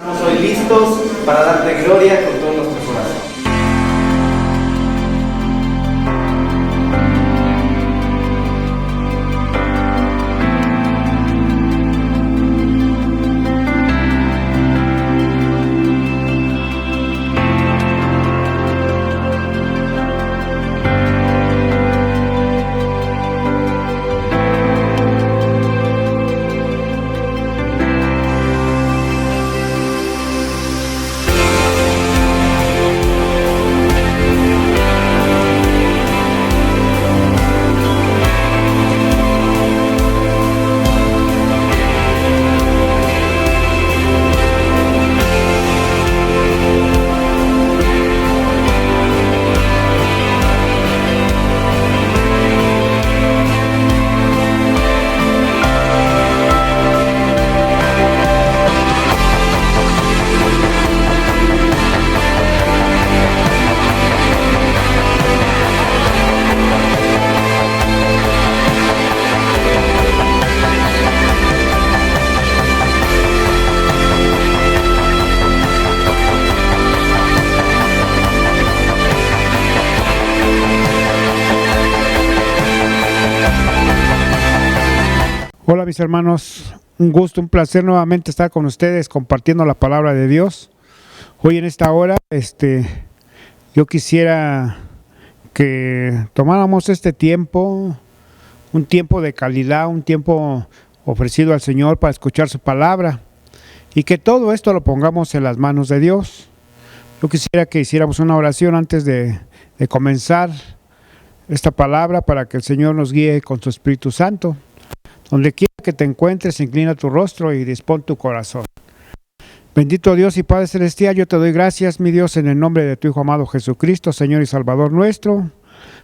Estamos hoy listos para darte gloria con todo nuestro corazón. Hola mis hermanos, un gusto, un placer nuevamente estar con ustedes compartiendo la palabra de Dios. Hoy en esta hora yo quisiera que tomáramos este tiempo, un tiempo de calidad, un tiempo ofrecido al Señor para escuchar su palabra y que todo esto lo pongamos en las manos de Dios. Yo quisiera que hiciéramos una oración antes de comenzar esta palabra para que el Señor nos guíe con su Espíritu Santo. Donde quiera que te encuentres, inclina tu rostro y dispón tu corazón. Bendito Dios y Padre Celestial, yo te doy gracias, mi Dios, en el nombre de tu Hijo amado Jesucristo, Señor y Salvador nuestro,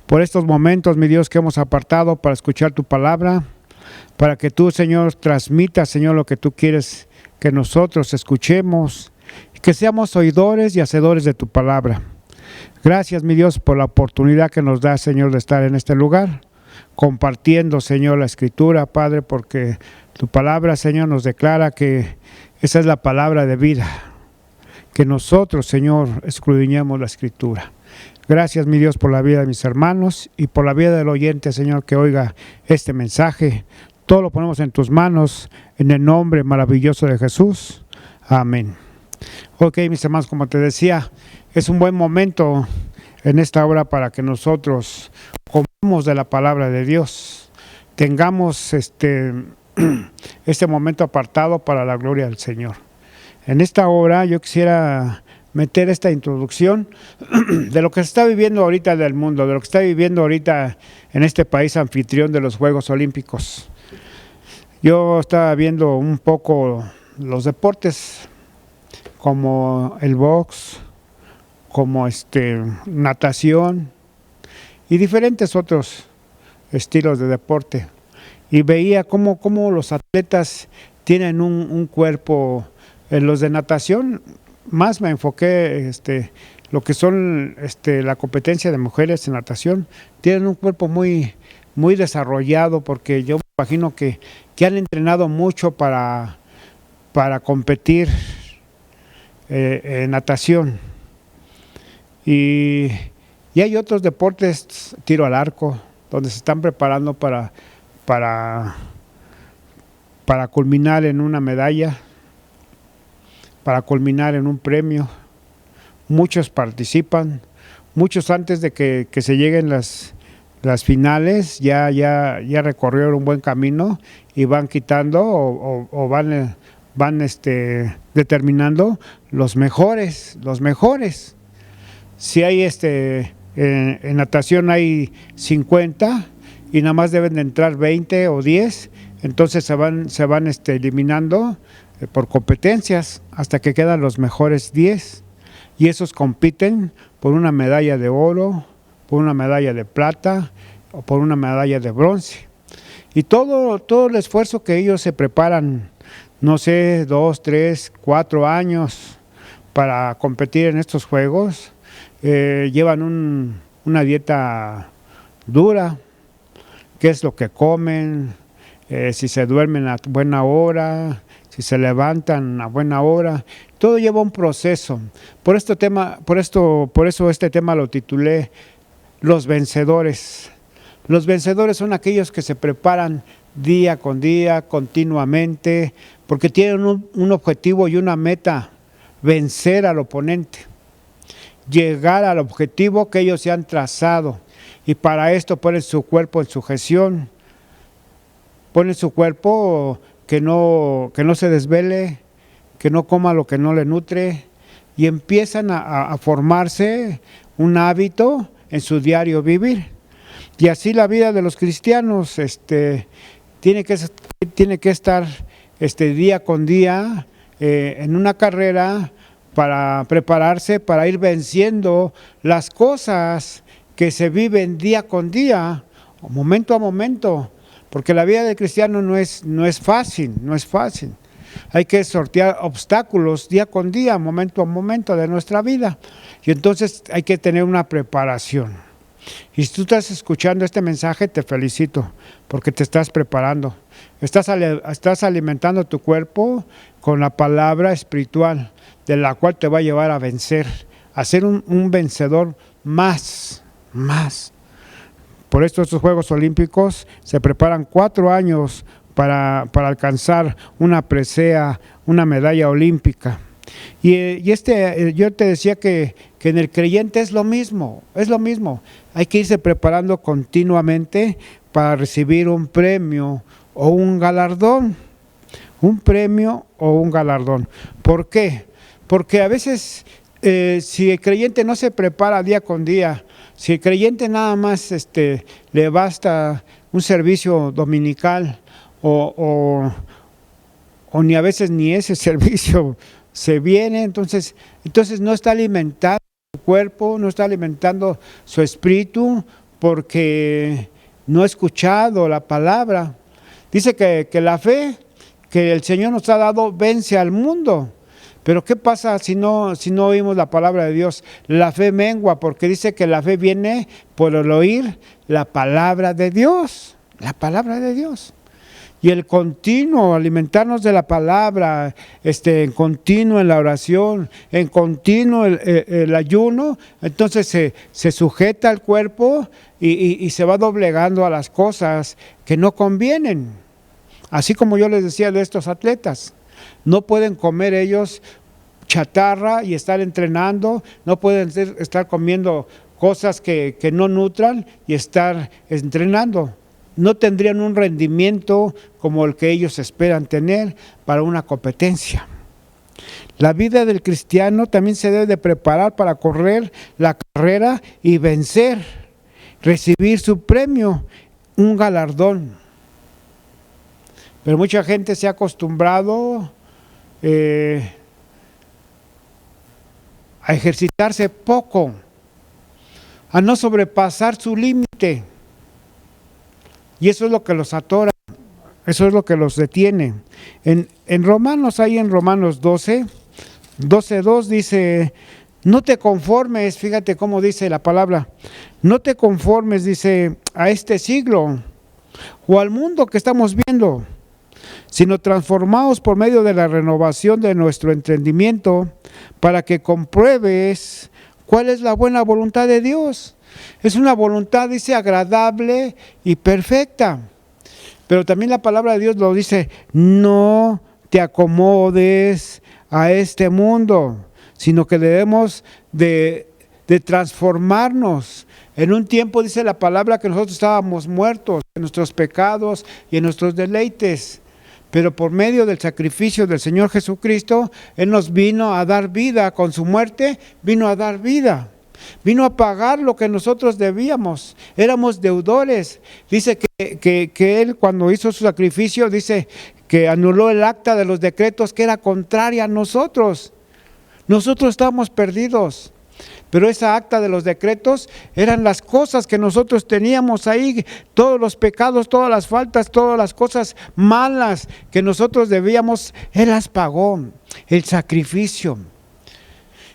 por estos momentos, mi Dios, que hemos apartado para escuchar tu palabra, para que tú, Señor, transmitas, Señor, lo que tú quieres que nosotros escuchemos, y que seamos oidores y hacedores de tu palabra. Gracias, mi Dios, por la oportunidad que nos da, Señor, de estar en este lugar, compartiendo, Señor, la Escritura, Padre, porque tu palabra, Señor, nos declara que esa es la palabra de vida, que nosotros, Señor, escudriñemos la Escritura. Gracias, mi Dios, por la vida de mis hermanos y por la vida del oyente, Señor, que oiga este mensaje. Todo lo ponemos en tus manos, en el nombre maravilloso de Jesús. Amén. Ok, mis hermanos, como te decía, es un buen momento en esta hora para que nosotros comamos de la palabra de Dios, tengamos este momento apartado para la gloria del Señor. En esta hora yo quisiera meter esta introducción de lo que se está viviendo ahorita del mundo, de lo que está viviendo ahorita en este país anfitrión de los Juegos Olímpicos. Yo estaba viendo un poco los deportes como el box, como natación y diferentes otros estilos de deporte, y veía cómo los atletas tienen un cuerpo. En los de natación más me enfoqué lo que son la competencia de mujeres en natación. Tienen un cuerpo muy, muy desarrollado, porque yo me imagino que han entrenado mucho para competir en natación. Y hay otros deportes, tiro al arco, donde se están preparando para culminar en una medalla, para culminar en un premio. Muchos participan, muchos antes de que se lleguen las finales ya recorrieron un buen camino y van quitando o van determinando los mejores. Si hay en natación hay 50 y nada más deben de entrar 20 o 10, entonces se van eliminando por competencias hasta que quedan los mejores 10, y esos compiten por una medalla de oro, por una medalla de plata o por una medalla de bronce. Y todo el esfuerzo que ellos se preparan, no sé, 2, 3, 4 años para competir en estos juegos, llevan una dieta dura. ¿Qué es lo que comen? Si se duermen a buena hora, si se levantan a buena hora. Todo lleva un proceso. Por eso este tema lo titulé Los vencedores. Los vencedores son aquellos que se preparan día con día, continuamente, porque tienen un objetivo y una meta: vencer al oponente, llegar al objetivo que ellos se han trazado. Y para esto ponen su cuerpo en sujeción, ponen su cuerpo que no se desvele, que no coma lo que no le nutre, y empiezan a formarse un hábito en su diario vivir. Y así la vida de los cristianos tiene que estar día con día en una carrera para prepararse, para ir venciendo las cosas que se viven día con día, momento a momento, porque la vida del cristiano no es fácil. Hay que sortear obstáculos día con día, momento a momento de nuestra vida, y entonces hay que tener una preparación. Y si tú estás escuchando este mensaje, te felicito, porque te estás preparando. Estás alimentando tu cuerpo con la palabra espiritual, de la cual te va a llevar a vencer, a ser un vencedor más. Por esto estos Juegos Olímpicos se preparan 4 años para alcanzar una presea, una medalla olímpica. Y yo te decía que en el creyente es lo mismo. Hay que irse preparando continuamente para recibir un premio o un galardón. ¿Por qué? Porque a veces si el creyente no se prepara día con día, si el creyente nada más le basta un servicio dominical o ni a veces ni ese servicio se viene, entonces no está alimentando su cuerpo, no está alimentando su espíritu, porque no ha escuchado la palabra. Dice que la fe que el Señor nos ha dado vence al mundo. Pero ¿qué pasa si no oímos la palabra de Dios? La fe mengua, porque dice que la fe viene por el oír la palabra de Dios. Y el continuo alimentarnos de la palabra, en continuo en la oración, en continuo el ayuno, entonces se sujeta al cuerpo y se va doblegando a las cosas que no convienen. Así como yo les decía de estos atletas. No pueden comer ellos chatarra y estar entrenando, no pueden estar comiendo cosas que no nutran y estar entrenando. No tendrían un rendimiento como el que ellos esperan tener para una competencia. La vida del cristiano también se debe de preparar para correr la carrera y vencer, recibir su premio, un galardón. Pero mucha gente se ha acostumbrado a ejercitarse poco, a no sobrepasar su límite. Y eso es lo que los atora, eso es lo que los detiene. En Romanos 12:2 dice: no te conformes, fíjate cómo dice la palabra, no te conformes, dice, a este siglo o al mundo que estamos viendo, sino transformaos por medio de la renovación de nuestro entendimiento, para que compruebes cuál es la buena voluntad de Dios. Es una voluntad, dice, agradable y perfecta. Pero también la palabra de Dios lo dice: no te acomodes a este mundo, sino que debemos de transformarnos. En un tiempo dice la palabra que nosotros estábamos muertos en nuestros pecados y en nuestros deleites. Pero por medio del sacrificio del Señor Jesucristo, Él nos vino a dar vida. Con su muerte vino a dar vida. Vino a pagar lo que nosotros debíamos. Éramos deudores. Dice que Él, cuando hizo su sacrificio, dice que anuló el acta de los decretos que era contraria a nosotros. Nosotros estábamos perdidos. Pero esa acta de los decretos eran las cosas que nosotros teníamos ahí, todos los pecados, todas las faltas, todas las cosas malas que nosotros debíamos. Él las pagó, el sacrificio.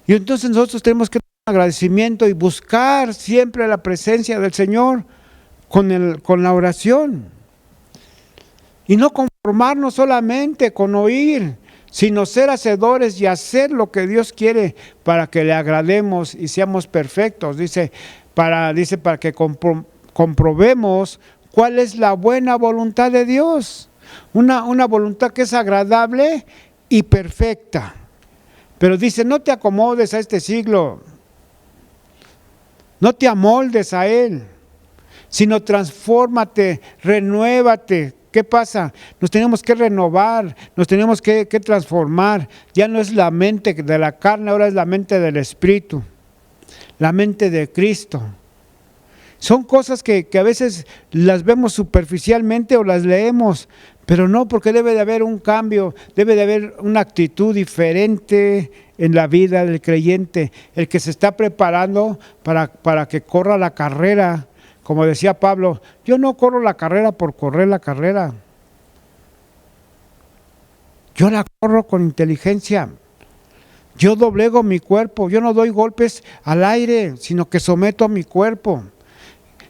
Y entonces nosotros tenemos que tener agradecimiento y buscar siempre la presencia del Señor con la oración. Y no conformarnos solamente con oír sino ser hacedores y hacer lo que Dios quiere para que le agrademos y seamos perfectos. Dice para que comprobemos cuál es la buena voluntad de Dios. Una voluntad que es agradable y perfecta. Pero dice, no te acomodes a este siglo, no te amoldes a él, sino transfórmate, renuévate. ¿Qué pasa? Nos tenemos que renovar, nos tenemos que transformar. Ya no es la mente de la carne, ahora es la mente del Espíritu, la mente de Cristo. Son cosas que a veces las vemos superficialmente o las leemos, pero no, porque debe de haber un cambio, debe de haber una actitud diferente en la vida del creyente, el que se está preparando para que corra la carrera. Como decía Pablo, yo no corro la carrera por correr la carrera. Yo la corro con inteligencia. Yo doblego mi cuerpo, yo no doy golpes al aire, sino que someto a mi cuerpo.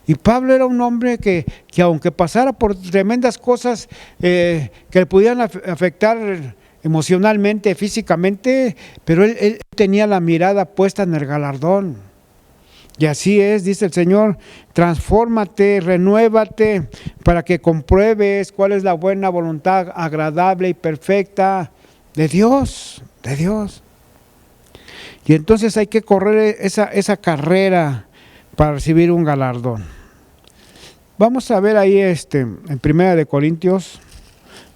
Y Pablo era un hombre que aunque pasara por tremendas cosas que le pudieran afectar emocionalmente, físicamente, pero él tenía la mirada puesta en el galardón. Y así es, dice el Señor, transfórmate, renuévate para que compruebes cuál es la buena voluntad agradable y perfecta de Dios, de Dios. Y entonces hay que correr esa carrera para recibir un galardón. Vamos a ver ahí en 1 Corintios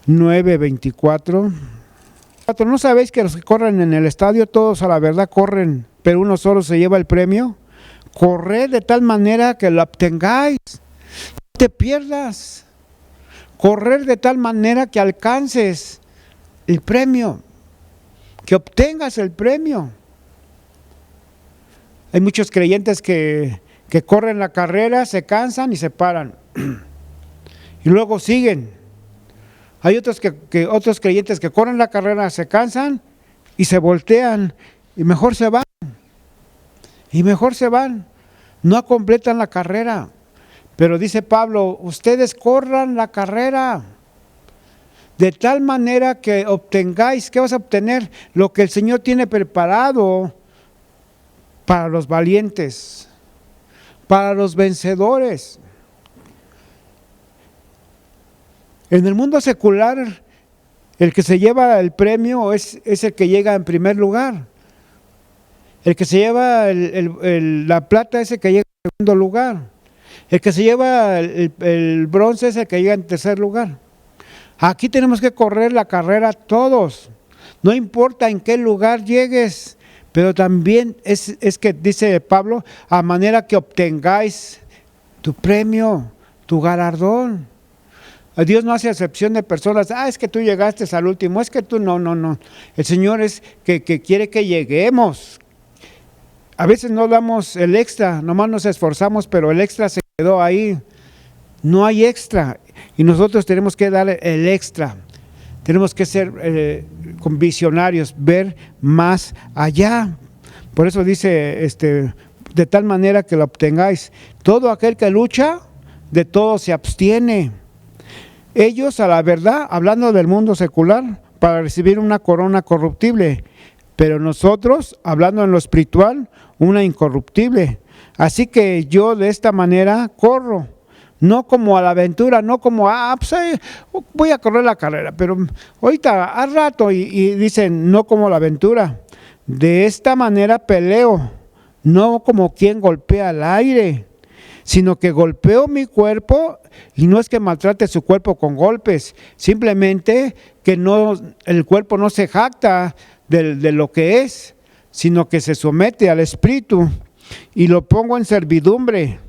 9:24. ¿No sabéis que los que corren en el estadio, todos a la verdad corren, pero uno solo se lleva el premio? Corred de tal manera que lo obtengáis, no te pierdas. Correr de tal manera que alcances el premio, que obtengas el premio. Hay muchos creyentes que corren la carrera, se cansan y se paran. Y luego siguen. Hay otros creyentes que corren la carrera, se cansan y se voltean y mejor se van. Y mejor se van, no completan la carrera. Pero dice Pablo, ustedes corran la carrera de tal manera que obtengáis. ¿Qué vas a obtener? Lo que el Señor tiene preparado para los valientes, para los vencedores. En el mundo secular, el que se lleva el premio es el que llega en primer lugar. El que se lleva la plata es el que llega en segundo lugar. El que se lleva el bronce es el que llega en tercer lugar. Aquí tenemos que correr la carrera todos. No importa en qué lugar llegues, pero también es que dice Pablo, a manera que obtengáis tu premio, tu galardón. Dios no hace excepción de personas. Es que tú llegaste al último, es que tú no. El Señor es que quiere que lleguemos. A veces no damos el extra, nomás nos esforzamos, pero el extra se quedó ahí. No hay extra y nosotros tenemos que dar el extra. Tenemos que ser con visionarios, ver más allá. Por eso dice, de tal manera que lo obtengáis. Todo aquel que lucha, de todo se abstiene. Ellos, a la verdad, hablando del mundo secular, para recibir una corona corruptible, pero nosotros, hablando en lo espiritual, una incorruptible. Así que yo de esta manera corro, no como a la aventura, no como, voy a correr la carrera, pero ahorita, al rato, y dicen, no como la aventura. De esta manera peleo, no como quien golpea al aire, sino que golpeo mi cuerpo, y no es que maltrate su cuerpo con golpes, simplemente que el cuerpo no se jacta de lo que es, sino que se somete al Espíritu y lo pongo en servidumbre.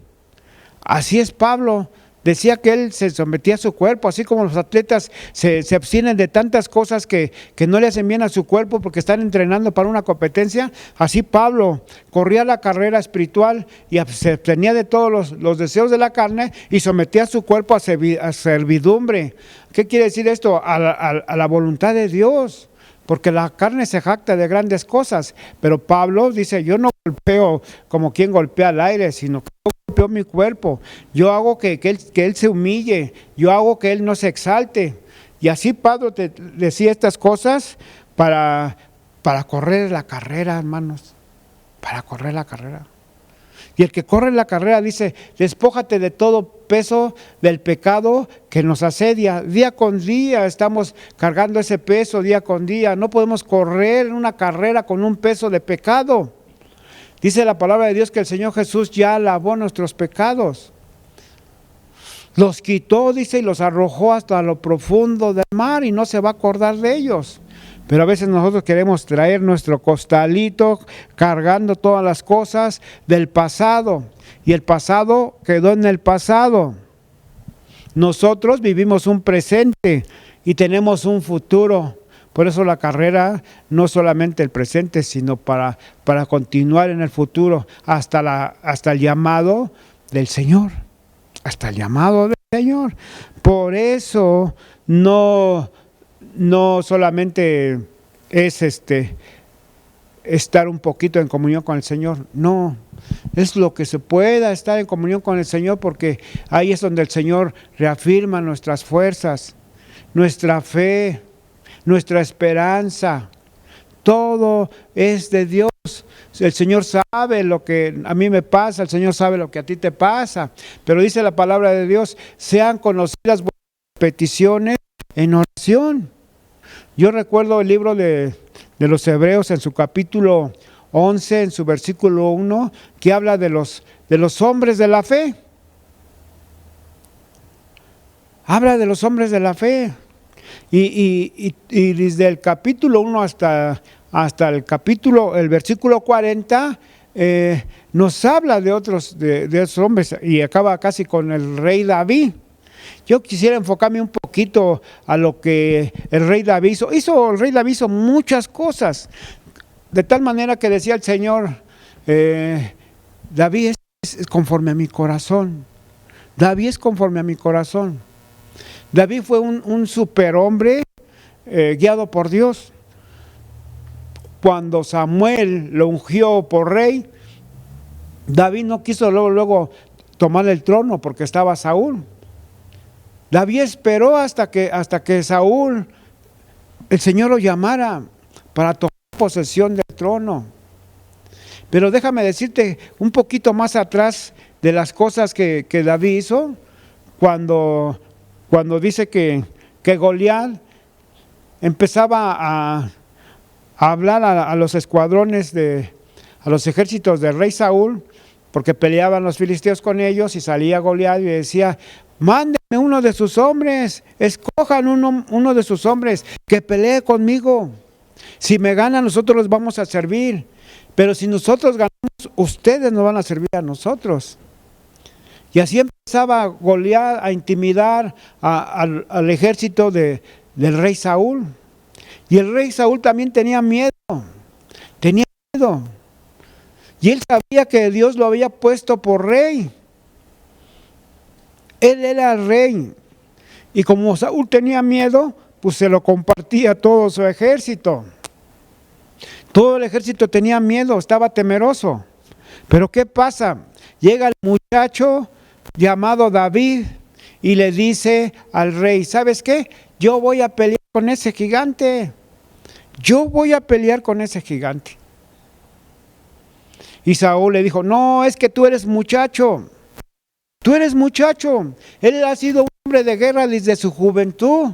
Así es Pablo, decía que él se sometía a su cuerpo, así como los atletas se abstienen de tantas cosas que no le hacen bien a su cuerpo porque están entrenando para una competencia. Así Pablo corría la carrera espiritual y se abstenía de todos los deseos de la carne y sometía a su cuerpo a servidumbre. ¿Qué quiere decir esto? A la voluntad de Dios. Porque la carne se jacta de grandes cosas, pero Pablo dice, yo no golpeo como quien golpea al aire, sino que yo golpeo mi cuerpo, yo hago que él se humille, yo hago que él no se exalte. Y así Pablo te decía estas cosas para correr la carrera, hermanos, para correr la carrera. Y el que corre la carrera dice, despójate de todo peso del pecado que nos asedia. Día con día estamos cargando ese peso, día con día. No podemos correr una carrera con un peso de pecado. Dice la palabra de Dios que el Señor Jesús ya lavó nuestros pecados. Los quitó, dice, y los arrojó hasta lo profundo del mar y no se va a acordar de ellos. Pero a veces nosotros queremos traer nuestro costalito cargando todas las cosas del pasado. Y el pasado quedó en el pasado. Nosotros vivimos un presente y tenemos un futuro. Por eso la carrera no es solamente el presente, sino para continuar en el futuro hasta el llamado del Señor. Hasta el llamado del Señor. Por eso no solamente es estar un poquito en comunión con el Señor, no, es lo que se pueda estar en comunión con el Señor, porque ahí es donde el Señor reafirma nuestras fuerzas, nuestra fe, nuestra esperanza. Todo es de Dios. El Señor sabe lo que a mí me pasa, el Señor sabe lo que a ti te pasa, pero dice la palabra de Dios, sean conocidas vuestras peticiones en oración. Yo recuerdo el libro de los Hebreos en su capítulo 11, en su versículo 1, que habla de los hombres de la fe. Habla de los hombres de la fe. Y desde el capítulo 1 hasta el versículo 40, nos habla de otros hombres, y acaba casi con el rey David. Yo quisiera enfocarme un poquito a lo que el rey David hizo. El rey David hizo muchas cosas, de tal manera que decía el Señor, David es conforme a mi corazón. David es conforme a mi corazón. David fue un superhombre guiado por Dios. Cuando Samuel lo ungió por rey, David no quiso luego tomar el trono porque estaba Saúl. David esperó hasta que Saúl, el Señor lo llamara para tomar posesión del trono. Pero déjame decirte un poquito más atrás de las cosas que David hizo, cuando dice que Goliat empezaba a hablar a los escuadrones, a los ejércitos del rey Saúl, porque peleaban los filisteos con ellos, y salía Goliat y decía, mándenme uno de sus hombres, escojan uno de sus hombres que pelee conmigo. Si me ganan, nosotros los vamos a servir, pero si nosotros ganamos, ustedes nos van a servir a nosotros. Y así empezaba Goliat a intimidar al ejército del rey Saúl. Y el rey Saúl también tenía miedo. Y él sabía que Dios lo había puesto por rey. Él era el rey. Y como Saúl tenía miedo, pues se lo compartía a todo su ejército. Todo el ejército tenía miedo, estaba temeroso. Pero ¿qué pasa? Llega el muchacho llamado David y le dice al rey, ¿sabes qué? Yo voy a pelear con ese gigante. Yo voy a pelear con ese gigante. Y Saúl le dijo, no, es que tú eres muchacho. Tú eres muchacho. Él ha sido un hombre de guerra desde su juventud.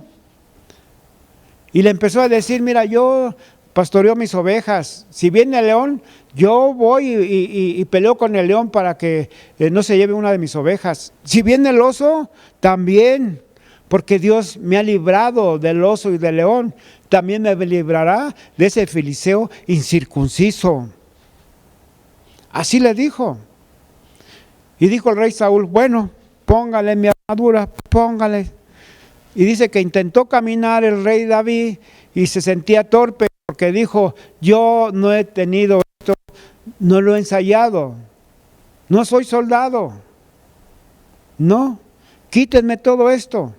Y le empezó a decir, mira, yo pastoreo mis ovejas. Si viene el león, yo voy y peleo con el león para que no se lleve una de mis ovejas. Si viene el oso, también, porque Dios me ha librado del oso y del león. También me librará de ese filisteo incircunciso. Así le dijo. Y dijo el rey Saúl, bueno, póngale mi armadura, póngale. Y dice que intentó caminar el rey David y se sentía torpe porque dijo, yo no he tenido esto, no lo he ensayado, no soy soldado, no, quítenme todo esto.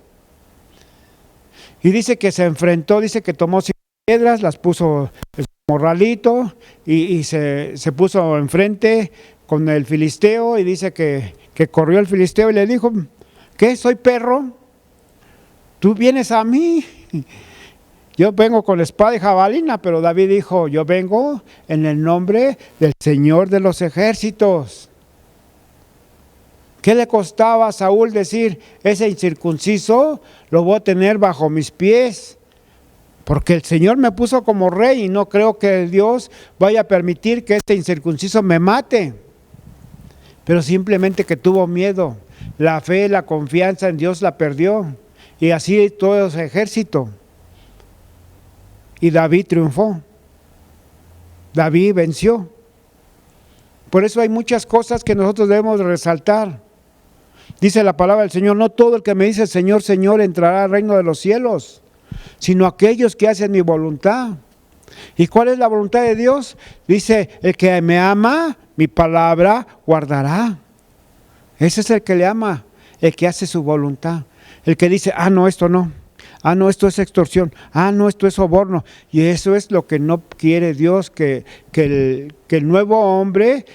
Y dice que se enfrentó, dice que tomó 5 piedras, las puso en su morralito y se puso enfrente con el filisteo, y dice que corrió el filisteo y le dijo, ¿qué? ¿Soy perro? ¿Tú vienes a mí? yo vengo con espada y jabalina, pero David dijo, yo vengo en el nombre del Señor de los ejércitos. ¿Qué le costaba a Saúl decir, ese incircunciso lo voy a tener bajo mis pies? Porque el Señor me puso como rey y no creo que Dios vaya a permitir que este incircunciso me mate. Pero simplemente que tuvo miedo. La fe, la confianza en Dios la perdió. Y así todo ese ejército. Y David triunfó. David venció. Por eso hay muchas cosas que nosotros debemos resaltar. Dice la palabra del Señor, no todo el que me dice Señor, Señor entrará al reino de los cielos, sino aquellos que hacen mi voluntad. ¿Y cuál es la voluntad de Dios? Dice, el que me ama, mi palabra guardará. Ese es el que le ama, el que hace su voluntad. El que dice, no, esto no. No, esto es extorsión. No, esto es soborno. Y eso es lo que no quiere Dios, que el nuevo hombre,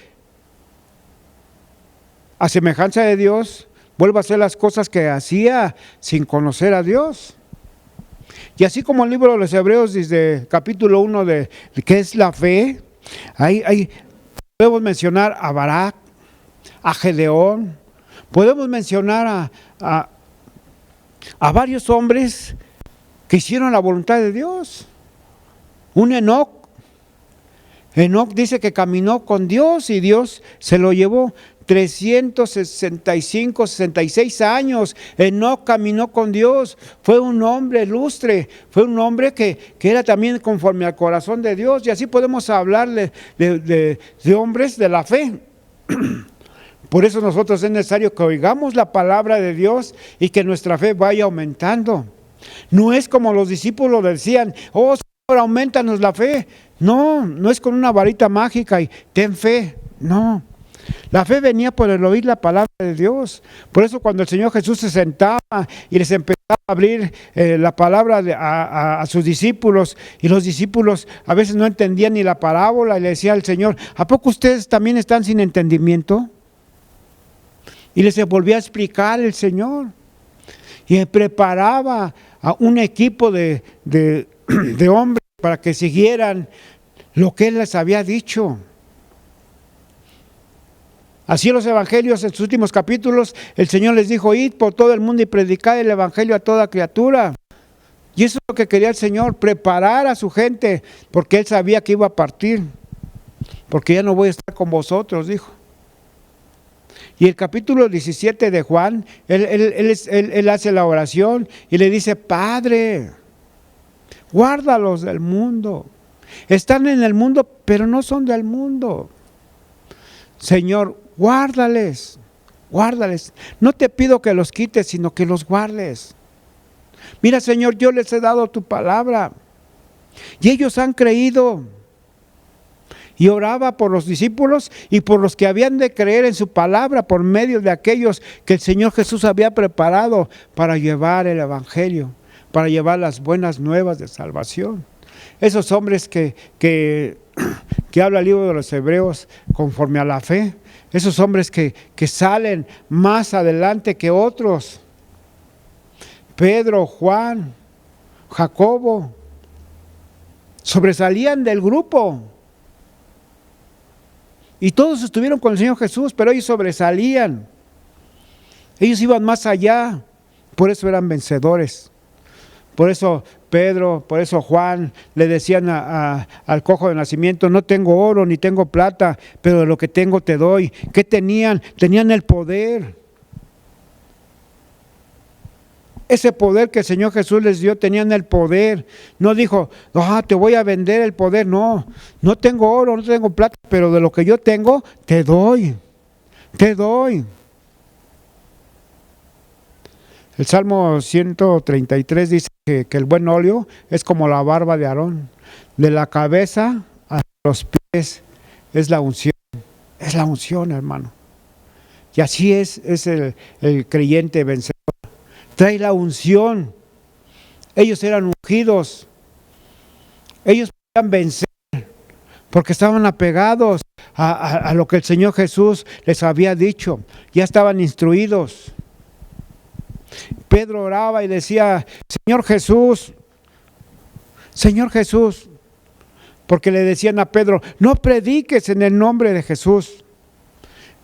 a semejanza de Dios, vuelva a hacer las cosas que hacía sin conocer a Dios. Y así como el libro de los Hebreos, desde capítulo 1 de qué es la fe, podemos mencionar a Barak, a Gedeón, podemos mencionar a varios hombres que hicieron la voluntad de Dios. Un Enoc dice que caminó con Dios y Dios se lo llevó. 365, 66 años, Enoc caminó con Dios, fue un hombre ilustre, fue un hombre que era también conforme al corazón de Dios, y así podemos hablarle de hombres de la fe. Por eso nosotros es necesario que oigamos la palabra de Dios y que nuestra fe vaya aumentando. No es como los discípulos decían, oh Señor, aumentanos la fe. No es con una varita mágica y ten fe, no. La fe venía por el oír la palabra de Dios. Por eso cuando el Señor Jesús se sentaba y les empezaba a abrir la palabra a sus discípulos, y los discípulos a veces no entendían ni la parábola, y le decía al Señor, ¿a poco ustedes también están sin entendimiento? Y les volvía a explicar el Señor. Y preparaba a un equipo de hombres para que siguieran lo que Él les había dicho. Así en los evangelios, en sus últimos capítulos, el Señor les dijo, id por todo el mundo y predicad el evangelio a toda criatura. Y eso es lo que quería el Señor, preparar a su gente, porque Él sabía que iba a partir, porque ya no voy a estar con vosotros, dijo. Y el capítulo 17 de Juan, él hace la oración y le dice, Padre, guárdalos del mundo. Están en el mundo, pero no son del mundo. Señor, guárdales. No te pido que los quites, sino que los guardes. Mira, Señor, yo les he dado tu palabra y ellos han creído. Y oraba por los discípulos y por los que habían de creer en su palabra por medio de aquellos que el Señor Jesús había preparado para llevar el evangelio, para llevar las buenas nuevas de salvación. Esos hombres que habla el libro de los Hebreos conforme a la fe, esos hombres que salen más adelante que otros, Pedro, Juan, Jacobo, sobresalían del grupo. Y todos estuvieron con el Señor Jesús, pero ellos sobresalían. Ellos iban más allá, por eso eran vencedores. Por eso Pedro, por eso Juan le decían al cojo de nacimiento, no tengo oro ni tengo plata, pero de lo que tengo te doy. ¿Qué tenían? Tenían el poder. Ese poder que el Señor Jesús les dio, tenían el poder. No dijo, te voy a vender el poder. No tengo oro, no tengo plata, pero de lo que yo tengo, te doy. El Salmo 133 dice que el buen óleo es como la barba de Aarón. De la cabeza a los pies es la unción. Es la unción, hermano. Y así es el creyente vencedor. Trae la unción. Ellos eran ungidos. Ellos podían vencer porque estaban apegados a lo que el Señor Jesús les había dicho. Ya estaban instruidos. Pedro oraba y decía, Señor Jesús, Señor Jesús, porque le decían a Pedro, no prediques en el nombre de Jesús.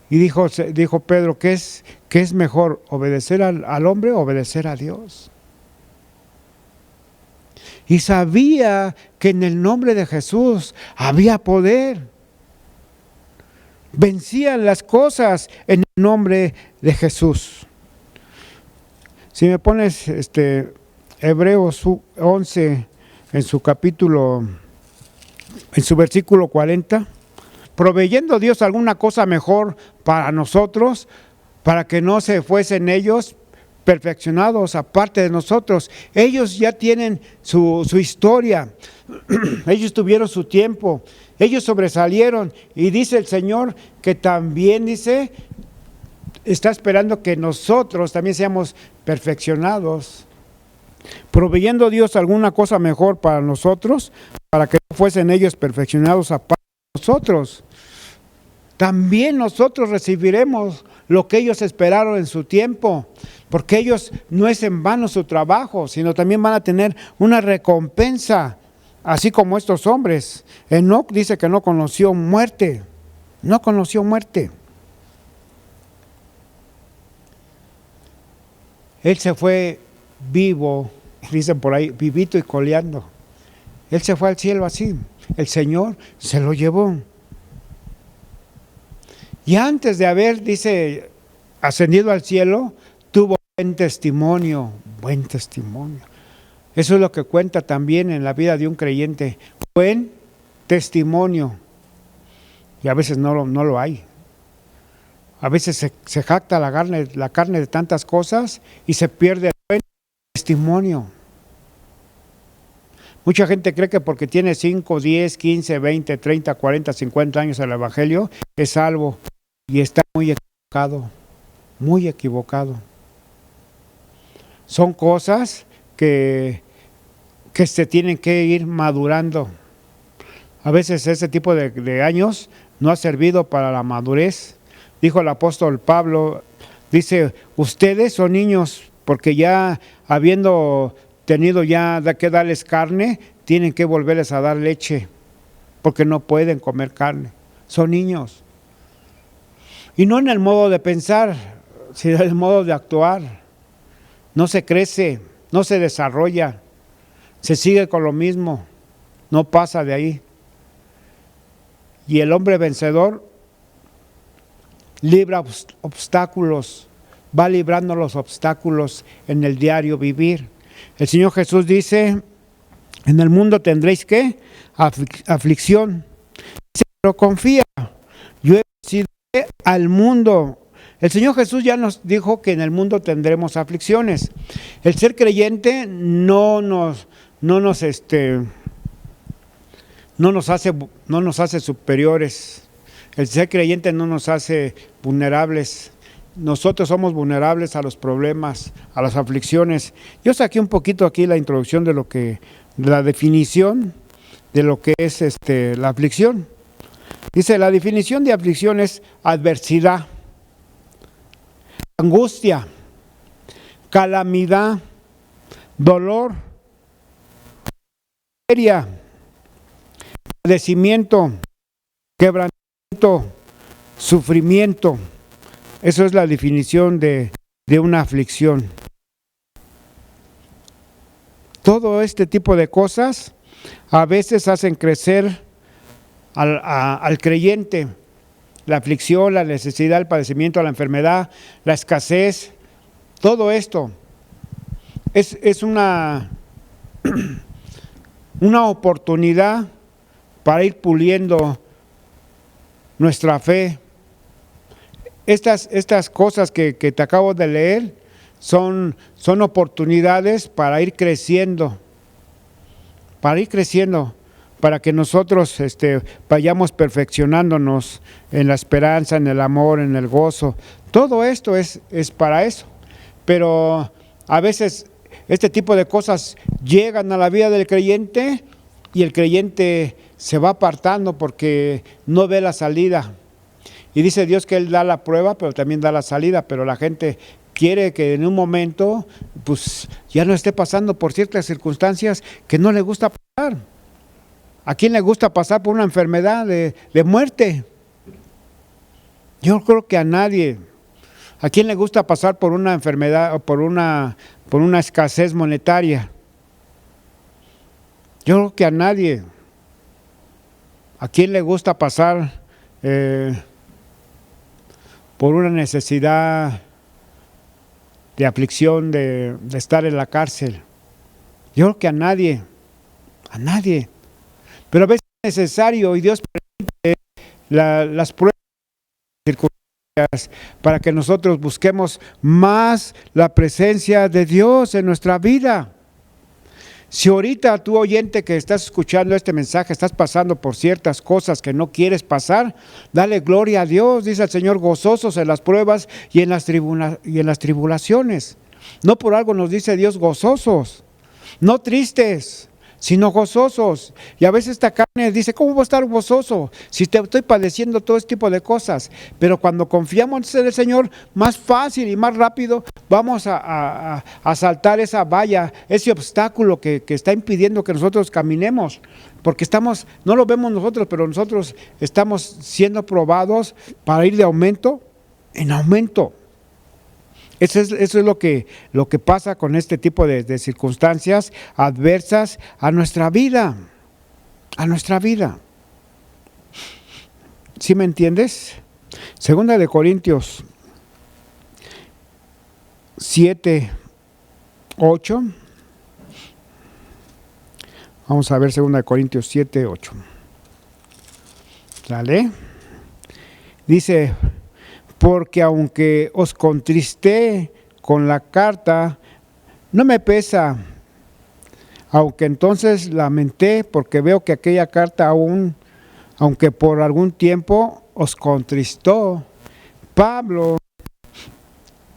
Y dijo Pedro, ¿qué es mejor? ¿Obedecer al hombre o obedecer a Dios? Y sabía que en el nombre de Jesús había poder. Vencían las cosas en el nombre de Jesús. Si me pones Hebreos 11 en su capítulo, en su versículo 40, proveyendo Dios alguna cosa mejor para nosotros, para que no se fuesen ellos perfeccionados aparte de nosotros. Ellos ya tienen su historia, ellos tuvieron su tiempo, ellos sobresalieron, y dice el Señor que también está esperando que nosotros también seamos perfeccionados, proveyendo Dios alguna cosa mejor para nosotros, para que no fuesen ellos perfeccionados aparte de nosotros. También nosotros recibiremos lo que ellos esperaron en su tiempo, porque ellos no es en vano su trabajo, sino también van a tener una recompensa, así como estos hombres. Enoc dice que no conoció muerte, no conoció muerte. Él se fue vivo, dicen por ahí, vivito y coleando. Él se fue al cielo así, el Señor se lo llevó. Y antes de haber, ascendido al cielo, tuvo buen testimonio. Eso es lo que cuenta también en la vida de un creyente, buen testimonio. Y a veces no lo hay. A veces se jacta la carne de tantas cosas y se pierde el buen testimonio. Mucha gente cree que porque tiene 5, 10, 15, 20, 30, 40, 50 años al Evangelio es salvo. Y está muy equivocado, muy equivocado. Son cosas que se tienen que ir madurando. A veces ese tipo de años no ha servido para la madurez. Dijo el apóstol Pablo, dice, ustedes son niños, porque ya habiendo tenido ya que darles carne, tienen que volverles a dar leche, porque no pueden comer carne. Son niños. Y no en el modo de pensar, sino en el modo de actuar. No se crece, no se desarrolla, se sigue con lo mismo, no pasa de ahí. Y el hombre vencedor libra obstáculos, va librando los obstáculos en el diario vivir. El Señor Jesús dice, en el mundo tendréis ¿qué? Aflicción. Pero confía, yo he vencido al mundo. El Señor Jesús ya nos dijo que en el mundo tendremos aflicciones. El ser creyente no nos hace superiores. El ser creyente no nos hace vulnerables. Nosotros somos vulnerables a los problemas, a las aflicciones. Yo saqué un poquito aquí la introducción de la definición de lo que es la aflicción. Dice, la definición de aflicción es adversidad, angustia, calamidad, dolor, miseria, padecimiento, quebrantamiento, sufrimiento. Eso es la definición de una aflicción. Todo este tipo de cosas a veces hacen crecer al creyente. La aflicción, la necesidad, el padecimiento, la enfermedad, la escasez, todo esto es una oportunidad para ir puliendo nuestra fe. Estas cosas que te acabo de leer son oportunidades para ir creciendo, para que nosotros vayamos perfeccionándonos en la esperanza, en el amor, en el gozo. Todo esto es para eso. Pero a veces este tipo de cosas llegan a la vida del creyente y el creyente se va apartando porque no ve la salida. Y dice Dios que Él da la prueba, pero también da la salida, pero la gente quiere que en un momento pues ya no esté pasando por ciertas circunstancias que no le gusta pasar. ¿A quién le gusta pasar por una enfermedad de muerte? Yo creo que a nadie. ¿A quién le gusta pasar por una enfermedad o por una escasez monetaria? Yo creo que a nadie. ¿A quién le gusta pasar por una necesidad de aflicción, de estar en la cárcel? Yo creo que a nadie. A nadie. Pero a veces es necesario y Dios permite las pruebas, circunstancias, para que nosotros busquemos más la presencia de Dios en nuestra vida. Si ahorita tú, oyente, que estás escuchando este mensaje, estás pasando por ciertas cosas que no quieres pasar, dale gloria a Dios. Dice el Señor, gozosos en las pruebas y en las tribulaciones. No por algo nos dice Dios gozosos, no tristes, sino gozosos. Y a veces esta carne dice, ¿cómo voy a estar gozoso si estoy padeciendo todo este tipo de cosas? Pero cuando confiamos en el Señor, más fácil y más rápido vamos a saltar esa valla, ese obstáculo que está impidiendo que nosotros caminemos. Porque no lo vemos nosotros, pero nosotros estamos siendo probados para ir de aumento en aumento. Eso es lo que pasa con este tipo de circunstancias adversas a nuestra vida. A nuestra vida. ¿Sí me entiendes? Segunda de Corintios 7, 8. Vamos a ver segunda de Corintios 7, 8. ¿Sale? Dice, porque aunque os contristé con la carta, no me pesa, aunque entonces lamenté, porque veo que aquella carta aunque por algún tiempo os contristó. Pablo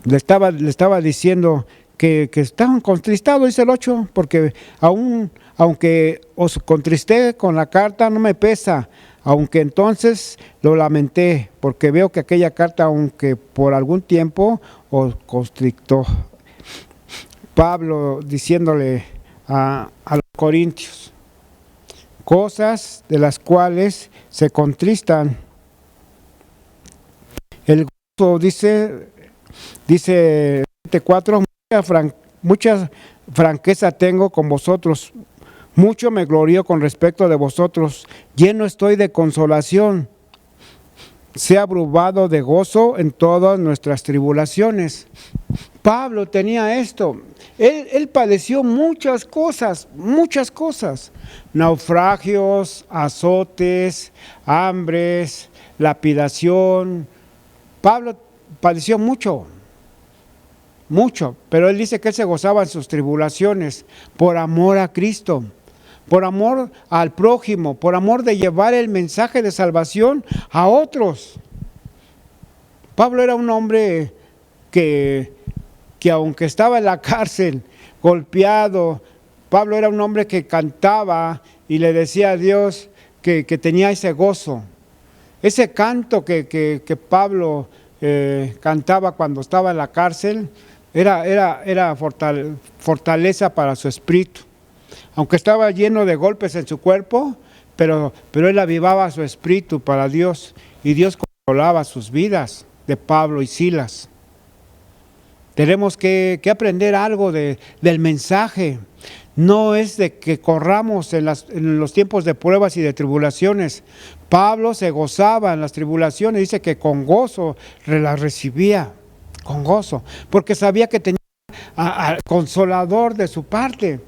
le estaba diciendo que estaban contristados, dice el 8, porque aunque os contristé con la carta, no me pesa, aunque entonces lo lamenté, porque veo que aquella carta, aunque por algún tiempo, os constrictó. Pablo diciéndole a los corintios, cosas de las cuales se contristan. El gozo, dice 4, mucha franqueza tengo con vosotros, mucho me glorío con respecto de vosotros, lleno estoy de consolación, sea abrumado de gozo en todas nuestras tribulaciones. Pablo tenía esto, él padeció muchas cosas, naufragios, azotes, hambres, lapidación. Pablo padeció mucho, pero él dice que él se gozaba en sus tribulaciones por amor a Cristo, por amor al prójimo, por amor de llevar el mensaje de salvación a otros. Pablo era un hombre que aunque estaba en la cárcel, golpeado, Pablo era un hombre que cantaba y le decía a Dios que tenía ese gozo. Ese canto que Pablo cantaba cuando estaba en la cárcel era fortaleza para su espíritu. Aunque estaba lleno de golpes en su cuerpo, pero él avivaba su espíritu para Dios, y Dios controlaba sus vidas de Pablo y Silas. Tenemos que aprender algo del mensaje. No es de que corramos en los tiempos de pruebas y de tribulaciones. Pablo se gozaba en las tribulaciones, dice que con gozo las recibía, con gozo, porque sabía que tenía al Consolador de su parte,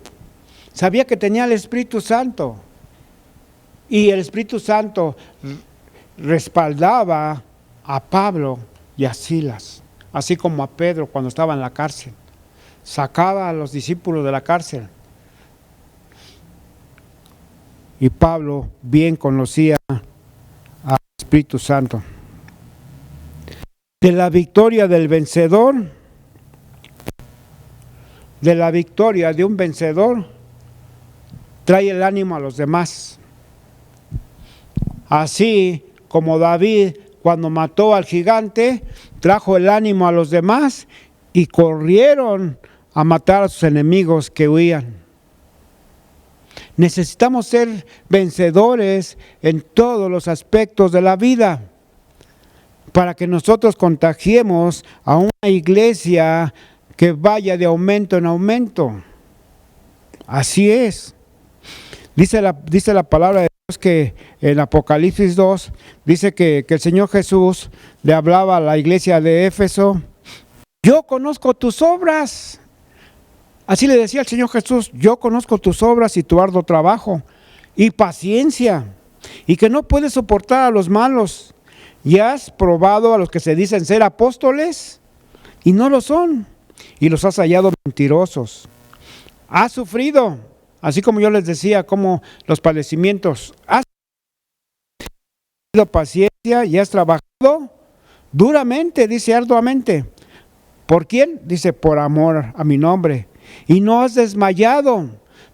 sabía que tenía el Espíritu Santo, y el Espíritu Santo respaldaba a Pablo y a Silas, así como a Pedro cuando estaba en la cárcel, sacaba a los discípulos de la cárcel. Y Pablo bien conocía al Espíritu Santo. De la victoria del vencedor, de la victoria de un vencedor, trae el ánimo a los demás. Así como David, cuando mató al gigante, trajo el ánimo a los demás y corrieron a matar a sus enemigos que huían. Necesitamos ser vencedores en todos los aspectos de la vida para que nosotros contagiemos a una iglesia que vaya de aumento en aumento. Así es. Dice la palabra de Dios que en Apocalipsis 2 dice que el Señor Jesús le hablaba a la iglesia de Éfeso: yo conozco tus obras. Así le decía el Señor Jesús: yo conozco tus obras y tu arduo trabajo y paciencia, y que no puedes soportar a los malos, y has probado a los que se dicen ser apóstoles y no lo son, y los has hallado mentirosos. Has sufrido, así como yo les decía, como los padecimientos. Has tenido paciencia y has trabajado duramente, dice arduamente. ¿Por quién? Dice, por amor a mi nombre. Y no has desmayado.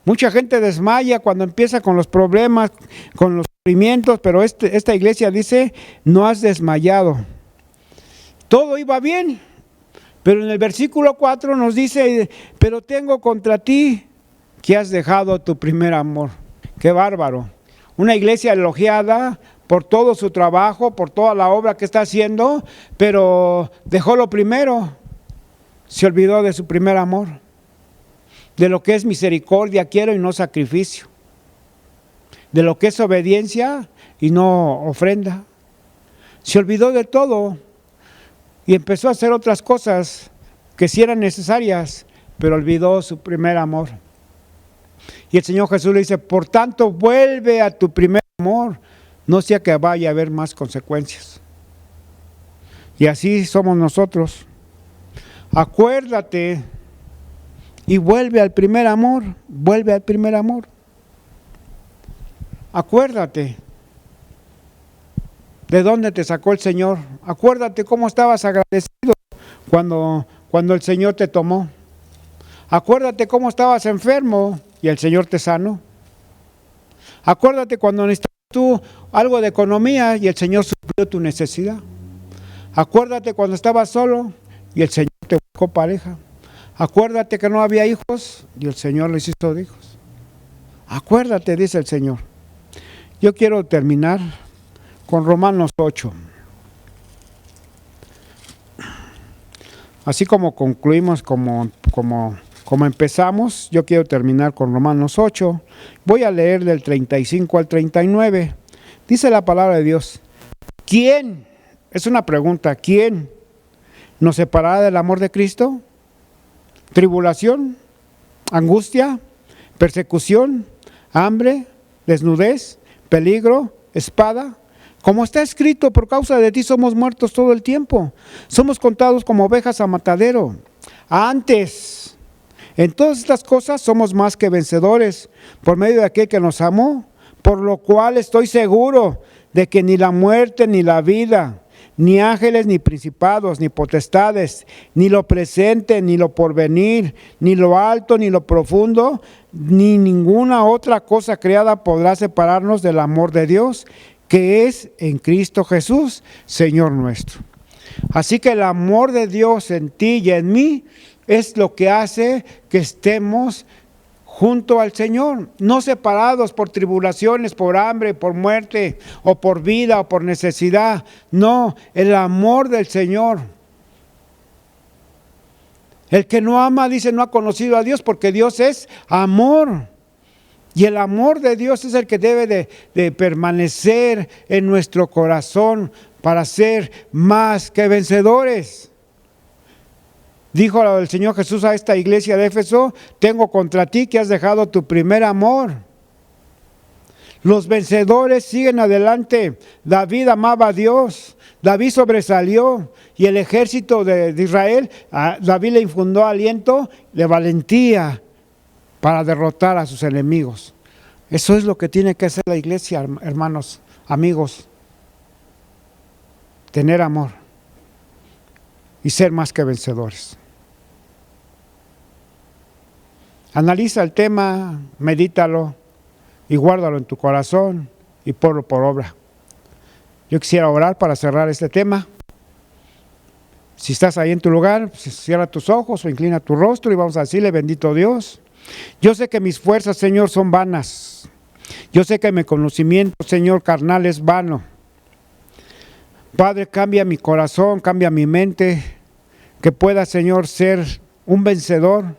Mucha gente desmaya cuando empieza con los problemas, con los sufrimientos, pero esta iglesia dice, no has desmayado. Todo iba bien, pero en el versículo 4 nos dice, pero tengo contra ti que has dejado tu primer amor. ¡Qué bárbaro! Una iglesia elogiada por todo su trabajo, por toda la obra que está haciendo, pero dejó lo primero, se olvidó de su primer amor. De lo que es misericordia quiero y no sacrificio. De lo que es obediencia y no ofrenda. Se olvidó de todo y empezó a hacer otras cosas que sí eran necesarias, pero olvidó su primer amor. Y el Señor Jesús le dice, por tanto vuelve a tu primer amor, no sea que vaya a haber más consecuencias. Y así somos nosotros. Acuérdate y vuelve al primer amor, vuelve al primer amor. Acuérdate de dónde te sacó el Señor. Acuérdate cómo estabas agradecido cuando el Señor te tomó. Acuérdate cómo estabas enfermo y el Señor te sanó. Acuérdate cuando necesitabas tú algo de economía y el Señor suplió tu necesidad. Acuérdate cuando estabas solo y el Señor te buscó pareja. Acuérdate que no había hijos y el Señor les hizo hijos. Acuérdate, dice el Señor. Yo quiero terminar con Romanos 8. Así como concluimos, como empezamos, yo quiero terminar con Romanos 8. Voy a leer del 35 al 39. Dice la palabra de Dios: ¿quién? Es una pregunta. ¿Quién nos separará del amor de Cristo? ¿Tribulación? ¿Angustia? ¿Persecución? ¿Hambre? ¿Desnudez? ¿Peligro? ¿Espada? Como está escrito, por causa de ti somos muertos todo el tiempo. Somos contados como ovejas a matadero. Antes, en todas estas cosas somos más que vencedores por medio de aquel que nos amó, por lo cual estoy seguro de que ni la muerte ni la vida, ni ángeles, ni principados, ni potestades, ni lo presente, ni lo porvenir, ni lo alto, ni lo profundo, ni ninguna otra cosa creada podrá separarnos del amor de Dios, que es en Cristo Jesús, Señor nuestro. Así que el amor de Dios en ti y en mí es lo que hace que estemos junto al Señor, no separados por tribulaciones, por hambre, por muerte, o por vida, o por necesidad. No, el amor del Señor. El que no ama, dice, no ha conocido a Dios, porque Dios es amor. Y el amor de Dios es el que debe de permanecer en nuestro corazón para ser más que vencedores. Dijo el Señor Jesús a esta iglesia de Éfeso: tengo contra ti que has dejado tu primer amor. Los vencedores siguen adelante. David amaba a Dios. David sobresalió. Y el ejército de Israel, a David le infundó aliento de valentía para derrotar a sus enemigos. Eso es lo que tiene que hacer la iglesia, hermanos, amigos. Tener amor y ser más que vencedores. Analiza el tema, medítalo y guárdalo en tu corazón y ponlo por obra. Yo quisiera orar para cerrar este tema. Si estás ahí en tu lugar, cierra tus ojos o inclina tu rostro y vamos a decirle: bendito Dios, Yo sé que mis fuerzas, Señor, son vanas. Yo sé que mi conocimiento, Señor, carnal es vano. Padre, cambia mi corazón, cambia mi mente, que pueda, Señor, ser un vencedor,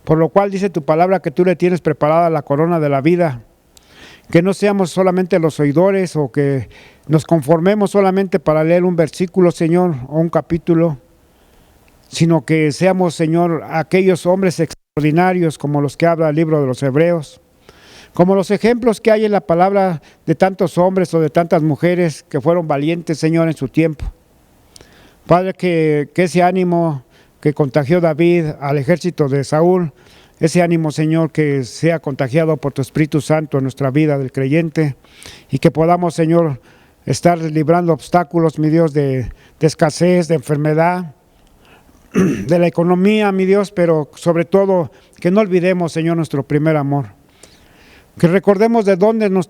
por lo cual dice tu palabra que tú le tienes preparada la corona de la vida. Que no seamos solamente los oidores o que nos conformemos solamente para leer un versículo, Señor, o un capítulo, sino que seamos, Señor, aquellos hombres extraordinarios como los que habla el libro de los Hebreos, como los ejemplos que hay en la palabra de tantos hombres o de tantas mujeres que fueron valientes, Señor, en su tiempo. Padre, que ese ánimo que contagió David al ejército de Saúl, ese ánimo, Señor, que sea contagiado por tu Espíritu Santo en nuestra vida del creyente y que podamos, Señor, estar librando obstáculos, mi Dios, de escasez, de enfermedad, de la economía, mi Dios, pero sobre todo que no olvidemos, Señor, nuestro primer amor. Que recordemos de dónde nos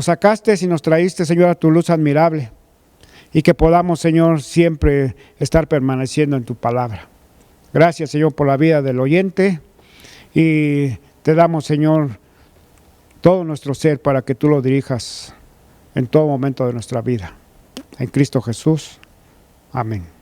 sacaste y nos traíste, Señor, a tu luz admirable. Y que podamos, Señor, siempre estar permaneciendo en tu palabra. Gracias, Señor, por la vida del oyente. Y te damos, Señor, todo nuestro ser para que tú lo dirijas en todo momento de nuestra vida. En Cristo Jesús. Amén.